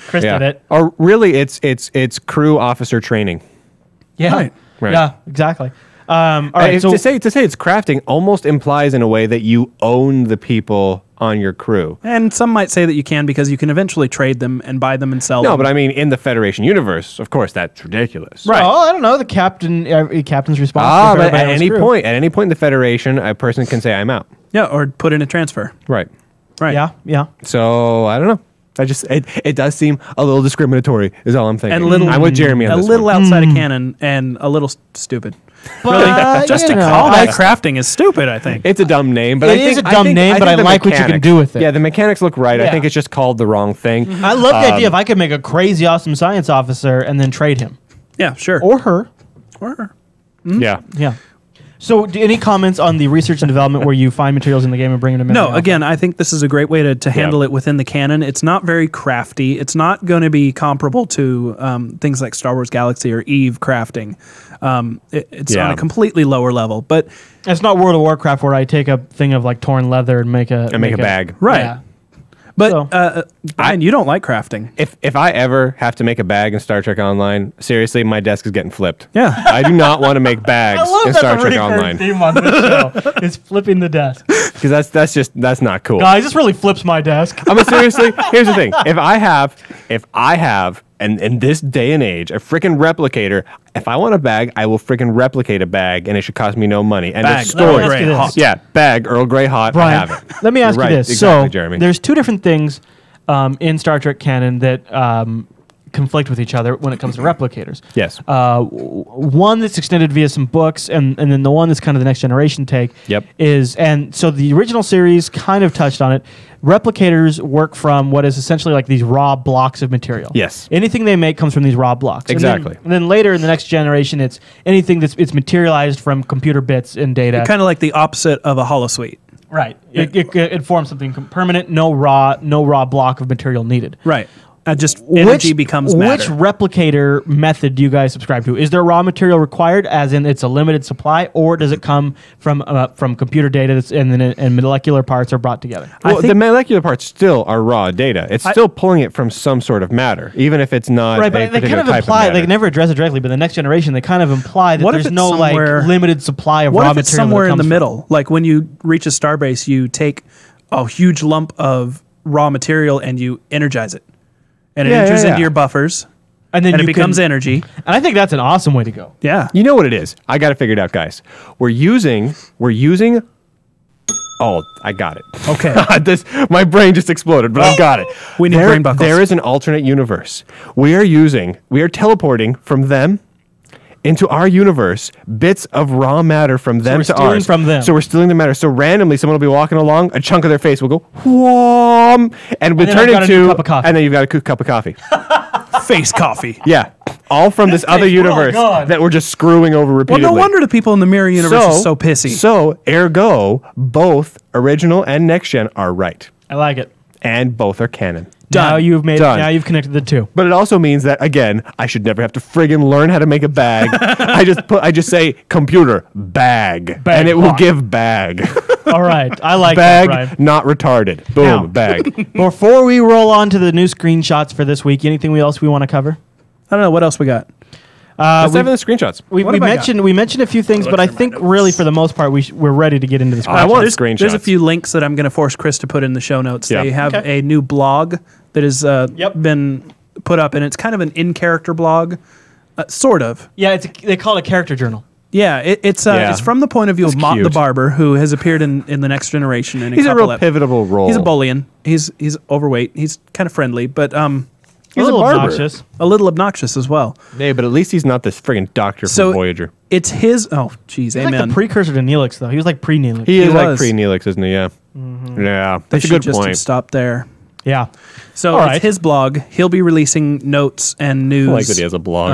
Chris Yeah. did it. Or really it's crew officer training. Yeah. Right. Right. Yeah. Exactly. All right. So to say it's crafting almost implies in a way that you own the people on your crew. And some might say that you can because you can eventually trade them and buy them and sell them. No, but I mean in the Federation universe, of course that's ridiculous. Right. Oh, I don't know. The captain's responsible. Ah, for but everybody at on his any crew. point in the Federation, a person can say I'm out. Yeah, or put in a transfer. Right. Right. Yeah. Yeah. So I don't know. It does seem a little discriminatory, is all I'm thinking. And I'm with Jeremy on a this little one. outside of canon and a little stupid. But, Just to you know, call that I- crafting is stupid, I think. It's a dumb name, but It I think is a dumb name, but I the like what you can mechanics- do with it. Yeah, the mechanics look right. I Yeah. think it's just called the wrong thing. I love the idea if I could make a crazy awesome science officer and then trade him Yeah, sure. or her. Or- Yeah. Yeah. So, any comments on the research and development where you find materials in the game and bring them to memory No, alpha? again, I think this is a great way to handle it within the canon. It's not very crafty. It's not going to be comparable to things like Star Wars Galaxy or Eve crafting. It's on Yeah. a completely lower level. But It's not World of Warcraft where I take a thing of like torn leather and make a And make a bag. Right. Yeah. But Brian, you don't like crafting. If I ever have to make a bag in Star Trek Online, seriously, my desk is getting flipped. Yeah. I do not want to make bags in Star Trek Online. Theme on this show is flipping the desk. Because that's not cool. Guys, this really flips my desk. I mean, seriously, here's the thing. If I have, and in this day and age, a freaking replicator, if I want a bag, I will freaking replicate a bag, and it should cost me no money. And Bag, the storage, Earl Grey hot. yeah, bag, Earl Grey hot, Brian, I have it. let me ask You're you right, this. exactly, So Jeremy. there's two different things in Star Trek canon that conflict with each other when it comes to replicators. Yes. One that's extended via some books, and then the one that's kind of the next generation take. Yep. And so the original series kind of touched on it. Replicators work from what is essentially like these raw blocks of material. Yes. Anything they make comes from these raw blocks. Exactly. And then later in the next generation, it's anything it's materialized from computer bits and data. Kind of like the opposite of a holosuite. Right. It forms something permanent, no raw block of material needed. Right. Just energy becomes matter. Which replicator method do you guys subscribe to? Is there raw material required, as in it's a limited supply, or does it come from computer data and molecular parts are brought together? Well, the molecular parts still are raw data. It's still pulling it from some sort of matter, even if it's not Right, a but they particular kind of type imply, of matter. they never address it directly, but the next generation, they kind of imply that What if there's it's no limited supply of raw What material. if it's somewhere that in the comes middle? Like when you reach a starbase, you take a huge lump of raw material and you energize it. And it enters into your buffers, and then it becomes energy. And I think that's an awesome way to go. Yeah. You know what it is? I got it figured out, guys. We're using. Oh, I got it. Okay. My brain just exploded, but I've got it. We need brain buckles. There is an alternate universe. We are teleporting from them into our universe bits of raw matter from them we're to stealing ours. from them. So we're stealing the matter. So randomly, someone will be walking along, a chunk of their face will go, whoom, and we'll then turn I've got a new into, cup of coffee. and then you've got a cup of coffee. Face coffee. Yeah. All from this other universe God. that we're just screwing over Well, repeatedly. no wonder the people in the mirror universe are so pissy. So, ergo, both original and next gen are right. I like it. And both are canon. Now you've Done. now you've connected the two. But it also means that, again, I should never have to friggin' learn how to make a bag. I just say computer bag and it will lock. give bag. All right, I like that, Bag, Brian. not retarded. Boom, Now- bag. Before we roll on to the new screenshots for this week, anything else we want to cover? I don't know. What else we got? Let's have the screenshots. We What have I got? mentioned a few things, but I think really for the most part we're ready to get into the screenshots. I want There's screenshots. a few links that I'm going to force Chris to put in the show notes. Yeah. They have Okay. a new blog that has been put up, and it's kind of an in-character blog, sort of. Yeah, they call it a character journal. Yeah, it's from the point of view of Mott the cute. Barber, who has appeared in the Next Generation. And He's a real pivotal role. He's a bullion. He's overweight. He's kind of friendly, but He's a little barber. obnoxious. a little obnoxious as well. Hey, but at least he's not this friggin' doctor from So Voyager. it's his. Oh, jeez, He's amen. like the precursor to Neelix, though. He was like pre-Neelix. He is like was. pre-Neelix, isn't he? Yeah. Yeah, they that's a should good just have point. stopped there. Yeah. So All it's right. his blog. He'll be releasing notes and news. I like that he has a blog.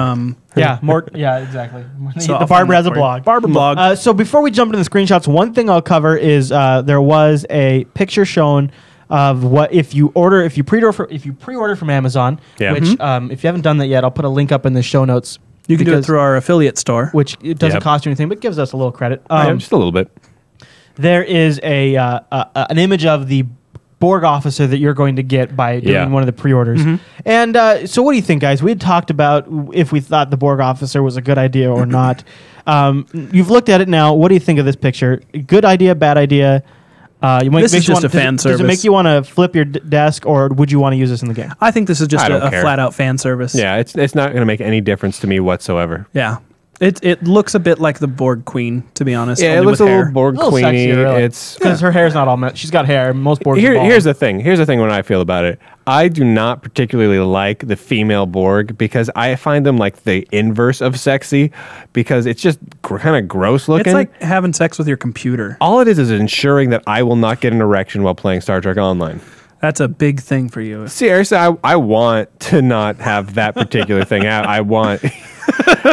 Yeah. Yeah. Exactly. So the I'll barber find has that a for you. blog. Barber blog. So before we jump into the screenshots, one thing I'll cover is there was a picture shown of what if you pre-order from Amazon. Yeah. Which if you haven't done that yet, I'll put a link up in the show notes. You can do it because- through our affiliate store. which it doesn't Yep. cost you anything, but gives us a little credit. Yeah, just a little bit. There is an image of the Borg officer that you're going to get by doing Yeah. one of the pre-orders. And so what do you think, guys? We had talked about if we thought the Borg officer was a good idea or not. You've looked at it now. What do you think of this picture? Good idea, bad idea? This is just a fan Does it service. make you want to flip your desk, or would you want to use this in the game? I think this is just I don't a care. flat out fan service. Yeah, it's not going to make any difference to me whatsoever. Yeah. It looks a bit like the Borg Queen, to be honest. Yeah, it only looks a with little hair. Borg A little Queenie. sexier, really. It's Because her hair's not all met. She's got hair. Most Borgs are bald. Here's the thing. Here's the thing when I feel about it. I do not particularly like the female Borg because I find them like the inverse of sexy because it's just kind of gross looking. It's like having sex with your computer. all it is ensuring that I will not get an erection while playing Star Trek Online. That's a big thing for you. Seriously, I want to not have that particular thing out. I want.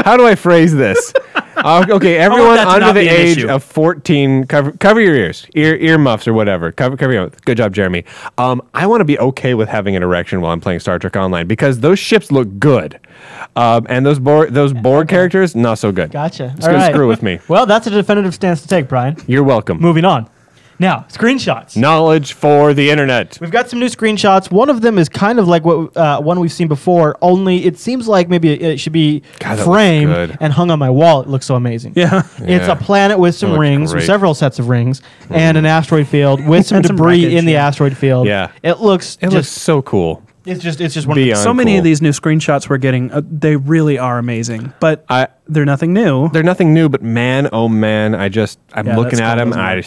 How do I phrase this? Okay, everyone that to under not the be an age issue. of 14, cover your ears, ear muffs or whatever. Cover your mouth. Good job, Jeremy. I want to be okay with having an erection while I'm playing Star Trek Online because those ships look good, and those Borg characters not so good. Gotcha. Just All gonna right. screw with me. Well, that's a definitive stance to take, Brian. You're welcome. Moving on. Now, screenshots. Knowledge for the internet. We've got some new screenshots. One of them is kind of like what one we've seen before, only it seems like maybe it should be framed and hung on my wall. It looks so amazing. Yeah. It's a planet with some rings, several sets of rings, and an asteroid field with some debris in the asteroid field. Yeah. It looks so cool. It's just one of so many of these new screenshots we're getting, they really are amazing. But they're nothing new. They're nothing new, but man, oh man, I'm looking at them, and I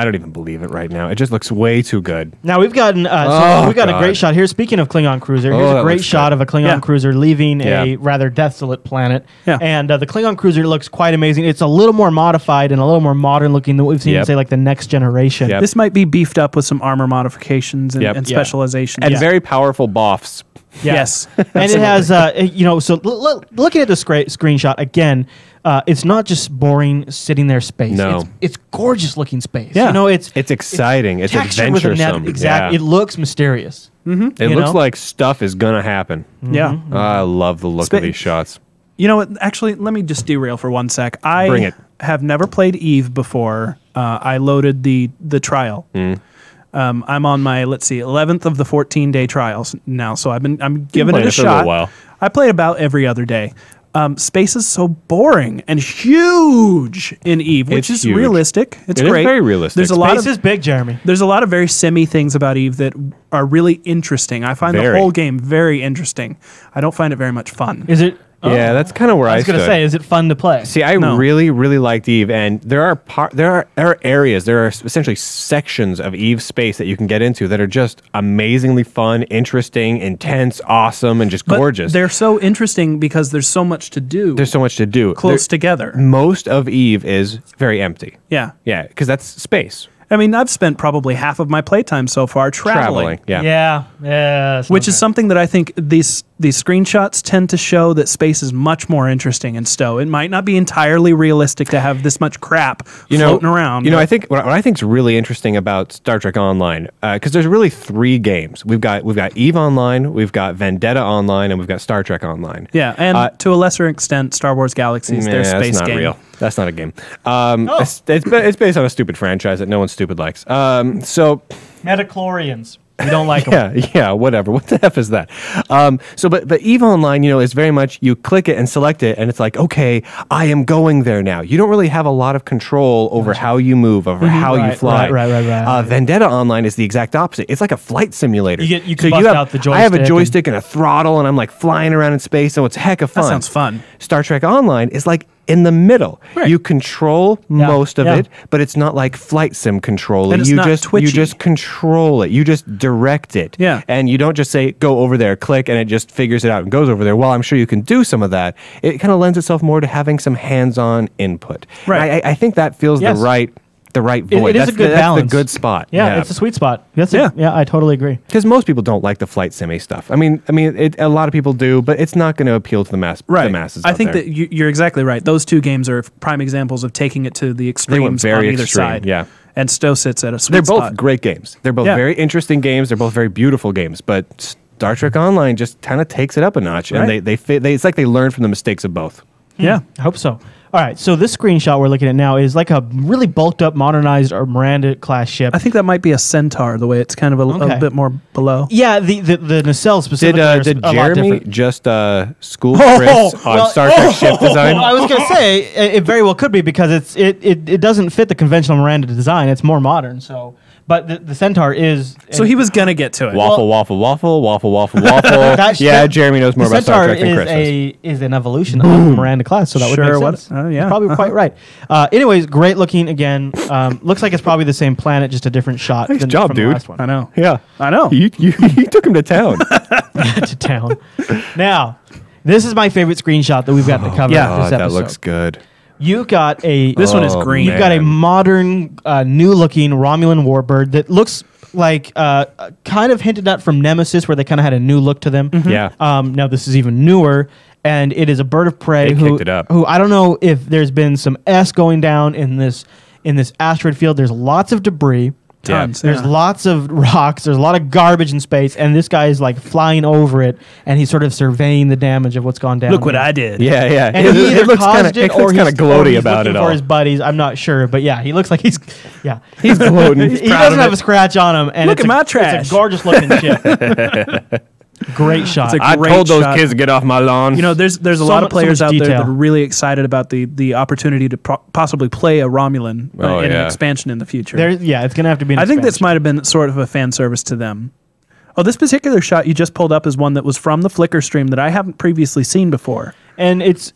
don't even believe it right now. It just looks way too good. Now we've gotten we've got a great shot here. Speaking of Klingon Cruiser, here's a great shot of a Klingon Cruiser leaving a rather desolate planet. Yeah. And the Klingon Cruiser looks quite amazing. It's a little more modified and a little more modern looking than what we've seen in, say, like the Next Generation. This might be beefed up with some armor modifications and specializations. And very powerful boffs. Yes. And it has, so looking at the screenshot again, it's not just boring sitting there space. No. It's gorgeous looking space. Yeah. You know, it's exciting. It's adventuresome. Exactly. It looks mysterious. Mm-hmm. It looks like stuff is going to happen. Mm-hmm. Yeah. I love the look of these shots. You know what? Actually, let me just derail for one sec. I have never played Eve before. I loaded the trial. I'm on my 11th of the 14-day trials now, so I'm giving it a shot. I play about every other day. Space is so boring and huge in Eve, which is realistic. It's great. It is very realistic. Space is big, Jeremy. There's a lot of very semi things about Eve that are really interesting. I find the whole game very interesting. I don't find it very much fun. Is it? Yeah, that's kind of where I was going to say, is it fun to play? See, I really, really liked Eve, and there are areas, there are essentially sections of Eve space that you can get into that are just amazingly fun, interesting, intense, awesome, and just gorgeous. They're so interesting because there's so much to do. There's so much to do. Close together. Most of Eve is very empty. Yeah. Yeah, because that's space. I mean, I've spent probably half of my playtime so far traveling. Yeah. Which is something that I think these screenshots tend to show that space is much more interesting in STO. It might not be entirely realistic to have this much crap floating around. I think what I think is really interesting about Star Trek Online, because there's really 3 games. We've got Eve Online, we've got Vendetta Online, and we've got Star Trek Online. Yeah, and to a lesser extent, Star Wars Galaxies, their space game. Real. That's not a game. It's based on a stupid franchise that no one stupid likes. So Metachlorians. We don't like them. Yeah, whatever. What the F is that? But EVE Online, is very much you click it and select it, and it's like, okay, I am going there now. You don't really have a lot of control over how you move, over how you fly. Right. Vendetta Online is the exact opposite. It's like a flight simulator. You can bust out the joystick. I have a joystick and a throttle, and I'm like flying around in space, so it's heck of fun. That sounds fun. Star Trek Online is like in the middle. Right. You control most of it, but it's not like flight sim control. And it's not twitchy. You just control it. You just direct it. Yeah. And you don't just say, go over there, click, and it just figures it out and goes over there. While I'm sure you can do some of that, it kind of lends itself more to having some hands-on input. Right. I think that feels the right void. It is a good balance. That's the good spot. Yeah, it's a sweet spot. I totally agree. Because most people don't like the flight simi stuff. I mean, a lot of people do, but it's not going to appeal to the masses. I think that you're exactly right. Those 2 games are prime examples of taking it to the extremes on either side. Yeah. And STO sits at a sweet spot. They're both great games. They're both very interesting games. They're both very beautiful games. But Star Trek Online just kind of takes it up a notch, and it's like they learn from the mistakes of both. Yeah, I hope so. All right, so this screenshot we're looking at now is like a really bulked up, modernized Miranda-class ship. I think that might be a Centaur, the way it's kind of a bit more below. Yeah, the nacelle specifically did a lot Jeremy different. just school Chris on Star Trek ship design? I was going to say, it very well could be because it doesn't fit the conventional Miranda design. It's more modern, so... But the Centaur is... So he was going to get to it. Waffle. Yeah, Jeremy knows more about Star Trek than Chris does. Is an evolution of the Miranda class, so that would make sense. Yeah. Probably quite right. Anyways, great looking again. Looks like it's probably the same planet, just a different shot. Nice job, dude. The last one. I know. Yeah. I know. You took him to town. To town. Now, this is my favorite screenshot that we've got to cover. Yeah, this episode. that looks good. You've got This one is green. You've got a modern, new-looking Romulan warbird that looks like kind of hinted at from Nemesis, where they kind of had a new look to them. Mm-hmm. Yeah. Now this is even newer, and it is a bird of prey who I don't know if there's been some S going down in this asteroid field. There's lots of debris. tons. There's lots of rocks. There's a lot of garbage in space, and this guy is like flying over it, and he's sort of surveying the damage of what's gone down. Look what I did. Yeah, yeah. And he either looks caused kind it, or of gloaty about looking it all. for his buddies. I'm not sure, but yeah, he looks like he's He's gloating. he doesn't have a scratch on him, and Look at my trash. It's a gorgeous looking ship. Great shot. It's a I great told those shot. kids to get off my lawn. You know, there's a So lot of much players out there detail. that are really excited about the opportunity to possibly play a Romulan in an expansion in the future. It's gonna have to be. I think this might have been sort of a fan service to them. Oh, this particular shot you just pulled up is one that was from the Flickr stream that I haven't previously seen before. and it's.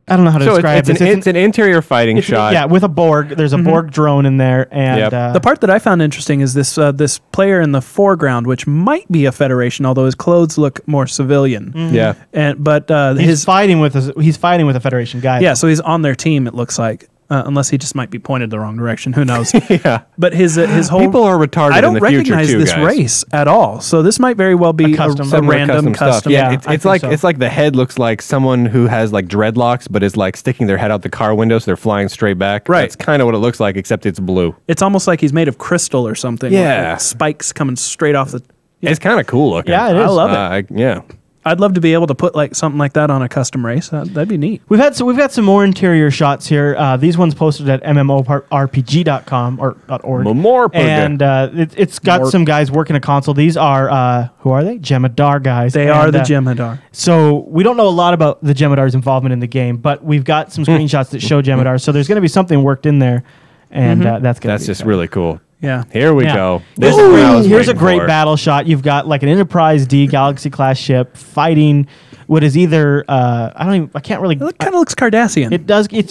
I don't know how to describe it's this. it's an interior fighting shot. Yeah, with a Borg. There's a Borg drone in there, and Yep. The part that I found interesting is this this player in the foreground, which might be a Federation, although his clothes look more civilian. Yeah. But he's fighting with a Federation guy. yeah, so he's on their team. It looks like. Unless he just might be pointed the wrong direction, who knows? Yeah. But his whole People are retarded I don't in the future recognize too, this guys. race at all. So this might very well be a Some random stuff. custom. Yeah, I it's think like so. it's like the head looks like someone who has like dreadlocks, but is like sticking their head out the car window, so they're flying straight back. Right. That's kind of what it looks like, except it's blue. It's almost like he's made of crystal or something. Yeah. Like spikes coming straight off the. It's kind of cool looking. Yeah, it is. I love it. Yeah. I'd love to be able to put like something like that on a custom race. That'd be neat. We've got some more interior shots here. These ones posted at mmorpg.com or .org. More and it's got some guys working a console. These are who are they? Gemma DARS guys. They are the Gemma DARS. So we don't know a lot about the Gemma DARS involvement in the game, but we've got some screenshots that show Gemma DARS. So there's going to be something worked in there, and that's going to That's just really cool. Yeah. Here we Yeah. go. Here's, This is what I was here's a waiting great for. battle shot. You've got like an Enterprise D Galaxy class ship fighting what is either I can't really. It kind of looks Cardassian. It does. It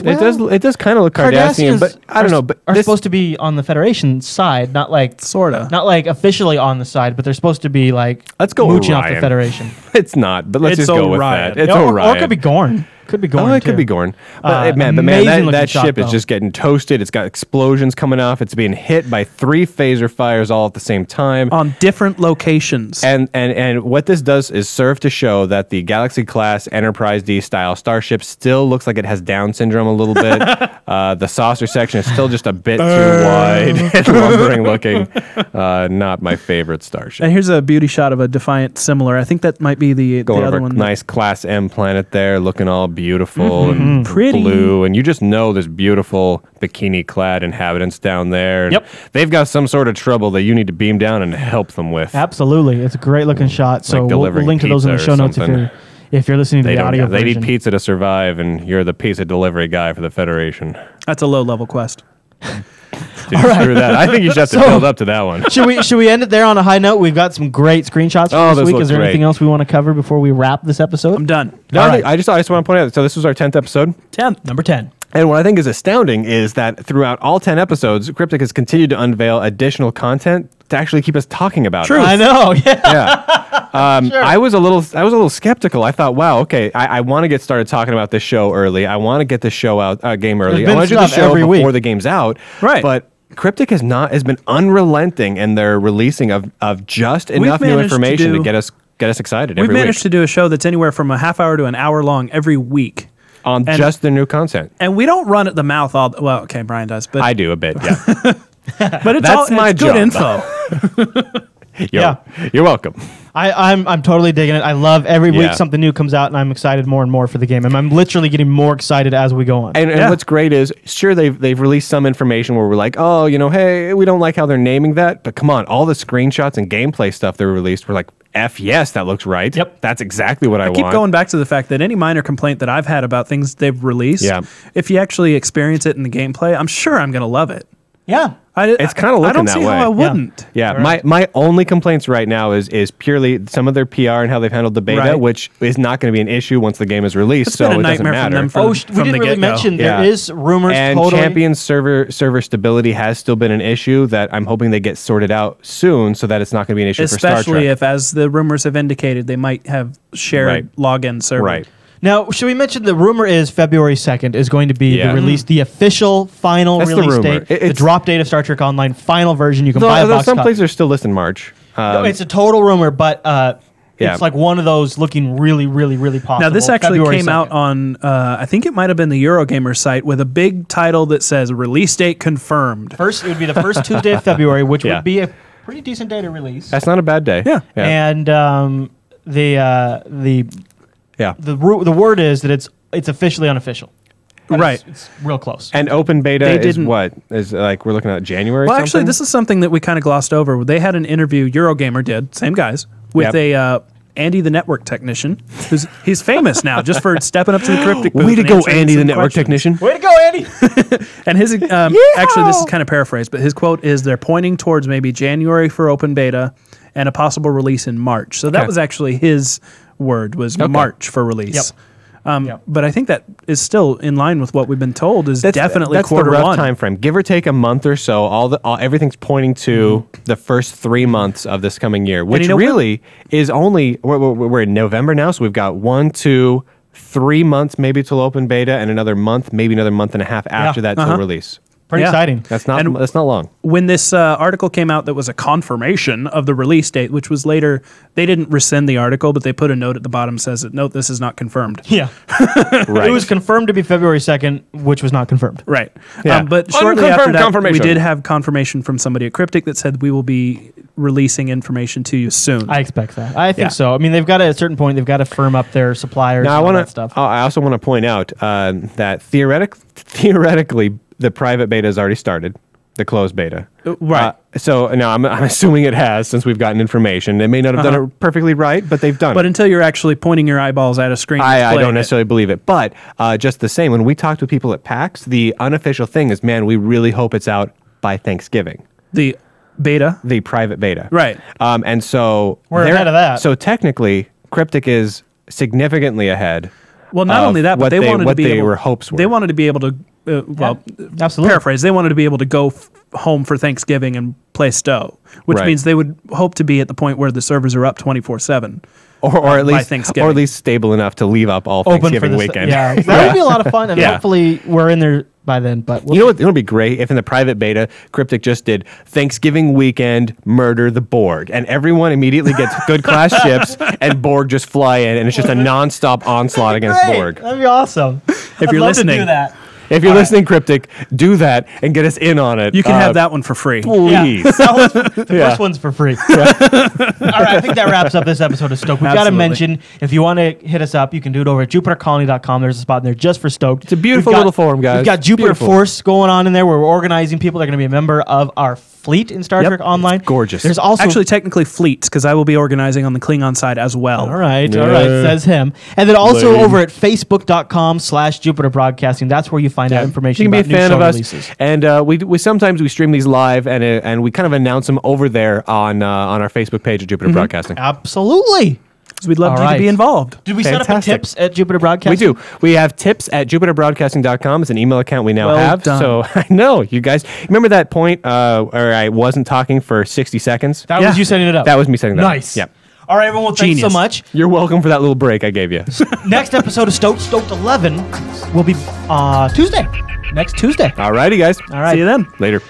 does kind of look Cardassian, but I don't know. But are this supposed to be on the Federation side, not like Sorta. not like officially on the side, but they're supposed to be like Let's go mooching off the Orion. Federation. it's not. But let's It's just go with Orion. that. It's or Orion. it could be Gorn. Could be Gorn. Oh, it could too. be Gorn. But Amazing that looking shot, ship is though. just getting toasted. It's got explosions coming off. It's being hit by 3 phaser fires all at the same time. on different locations. And what this does is serve to show that the Galaxy class Enterprise D style starship still looks like it has Down syndrome a little bit. The saucer section is still just a bit too wide and lumbering looking. Not my favorite starship. And here's a beauty shot of a Defiant similar. I think that might be the Going other over one. a nice Class M planet there, looking all beautiful and Pretty. blue, and you just know there's beautiful bikini-clad inhabitants down there. And Yep. they've got some sort of trouble that you need to beam down and help them with. Absolutely, it's a great looking shot. So we'll delivering link to those in the pizza show or notes something. if you're listening to They the audio they version. need pizza to survive, and you're the pizza delivery guy for the Federation. That's a low level quest. Dude, screw that. I think you should have to build up to that one. Should we end it there on a high note? We've got some great screenshots for Oh, this this week. looks Is there great. anything else we want to cover before we wrap this episode? I'm done. No, All right. I just want to point out, so this was our 10th episode. 10. Number 10. And what I think is astounding is that throughout all 10 episodes, Cryptic has continued to unveil additional content to actually keep us talking about it. I know. Yeah. Yeah. I was a little skeptical. I thought, wow, okay, I want to get started talking about this show early. I want to get this show out, game early. There's I been want to do the stuff show every before week. the game's out. Right. But Cryptic has been unrelenting in their releasing of just enough new managed to information to do- get us excited We've every managed week to do a show that's anywhere from a half hour to an hour long every week. on and- just the new content. And we don't run at the mouth all well, okay, Brian does, but I do a bit, yeah. but it's That's all my it's good job. info. You're welcome. I'm totally digging it. I love every week Yeah. something new comes out, and I'm excited more and more for the game. And I'm literally getting more excited as we go on. And Yeah. what's great is, sure, they've released some information where we're like, oh, hey, we don't like how they're naming that. But come on, all the screenshots and gameplay stuff they released were like, F yes, that looks right. Yep. That's exactly what I Keep want. going back to the fact that any minor complaint that I've had about things they've released, Yeah. if you actually experience it in the gameplay, I'm sure I'm going to love it. yeah. It's kinda looking I don't that see way. how I wouldn't. Yeah, my only complaints right now is purely some of their PR and how they've handled the beta, Right. which is not going to be an issue once the game is released. It's so been a it doesn't nightmare for matter. them for- Oh, we from the didn't really get-go. mention Yeah. there is rumors. And totally. Champion's server stability has still been an issue that I'm hoping they get sorted out soon, so that it's not going to be an issue for Star Especially Trek. if, as the rumors have indicated, they might have shared Right. login server. Right. Now, should we mention the rumor is February 2nd is going to be Yeah. the release, the official final That's the release rumor. date, the It's- drop date of Star Trek Online final version. You can buy a Though box some copy. places are still listing March. No, it's a total rumor, but Yeah. It's like one of those looking really, really, really possible. Now, this actually February came 2nd. out on, I think it might have been the Eurogamer site with a big title that says release date confirmed. It would be the first Tuesday of February, which Yeah. would be a pretty decent day to release. That's not a bad day. Yeah. And the word is that it's officially unofficial. But Right. It's real close. And open beta is what? Is like we're looking at January? Well, or actually, something? this is something that we kind of glossed over. They had an interview, Eurogamer did, same guys, with Yep. Andy the network technician. He's famous now just for stepping up to the cryptic booth. Way to and go, answering Andy, the some network questions. technician. Way to go, Andy! And his actually, this is kind of paraphrased, but his quote is they're pointing towards maybe January for open beta and a possible release in March. So that Okay. was actually his word, was March for release. Yep. But I think that is still in line with what we've been told is definitely that's quarter the rough one. time frame. Give or take a month or so. Everything's pointing to the first 3 months of this coming year, which you know really is only we're in November now, so we've got 1, 2, 3 months maybe till open beta, and another month, maybe another month and a half after that till release. Pretty Yeah. exciting. That's not long. When this article came out that was a confirmation of the release date, which was later, they didn't rescind the article, but they put a note at the bottom says that, note, this is not confirmed. Yeah. Right. It was confirmed to be February 2nd, which was not confirmed. Right. Yeah. But shortly Unconfirmed after that, we confirmation. did have confirmation from somebody at Cryptic that said we will be releasing information to you soon. I expect that. I think Yeah. so. I mean, they've got to, at a certain point, they've got to firm up their suppliers Now, and all that stuff. I also want to point out that theoretically, the private beta has already started, the closed beta. Right. So now I'm assuming it has, since we've gotten information. They may not have done it perfectly right, but they've done But it. until you're actually pointing your eyeballs at a screen, I displaying don't it. necessarily believe it. But just the same, when we talked to people at PAX, the unofficial thing is, man, we really hope it's out by Thanksgiving. The beta. The private beta. Right. And so We're they're- ahead of that. So technically, Cryptic is significantly ahead. Well, not of only that, but what they wanted to what be they able, were hopes were. They wanted to be able to, Absolutely. paraphrase, they wanted to be able to go home for Thanksgiving and play Sto, which Right. means they would hope to be at the point where the servers are up 24/7. or at by least Thanksgiving. or at least stable enough to leave up all Open for Thanksgiving the weekend. Yeah, that would be a lot of fun, and Yeah. hopefully we're in there by then. But You know what? It would be great if in the private beta, Cryptic just did Thanksgiving weekend murder the Borg, and everyone immediately gets good class ships, and Borg just fly in, and it's just a nonstop onslaught against Great. Borg. That'd be awesome. If you're listening- to do that. If you're listening, Cryptic, do that and get us in on it. You can have that one for free. please. Yeah. The Yeah. first one's for free. All right, I think that wraps up this episode of Stoked. We've got to Absolutely. mention, if you want to hit us up, you can do it over at JupiterColony.com. There's a spot in there just for Stoked. It's a beautiful little forum, guys. We've got Jupiter Beautiful. Force going on in there where we're organizing people that are going to be a member of our fleet in Star Yep. Trek Online. gorgeous. There's also... Actually, technically fleets, because I will be organizing on the Klingon side as well. All right, Yeah. says him. And then also Lame. over at Facebook.com/Jupiter Broadcasting. That's where you find out information You can be a about new fan show of us, releases. and we sometimes we stream these live, and we kind of announce them over there on our Facebook page at Jupiter Broadcasting. Absolutely. 'Cause we'd love All you to right. be involved. Did we set up a Fantastic. tips at Jupiter Broadcasting? We do. We have tips at jupiterbroadcasting.com. It's an email account we now Well have. done. So I know you guys remember that point where I wasn't talking for 60 seconds. That Yeah. was you setting it up. That was me setting that up. Nice. Yep. All right, everyone. Well, thanks so Genius. much. You're welcome for that little break I gave you. Next episode of Stoked 11 will be Tuesday. Next Tuesday. Alrighty, guys. All right. See you then. Later.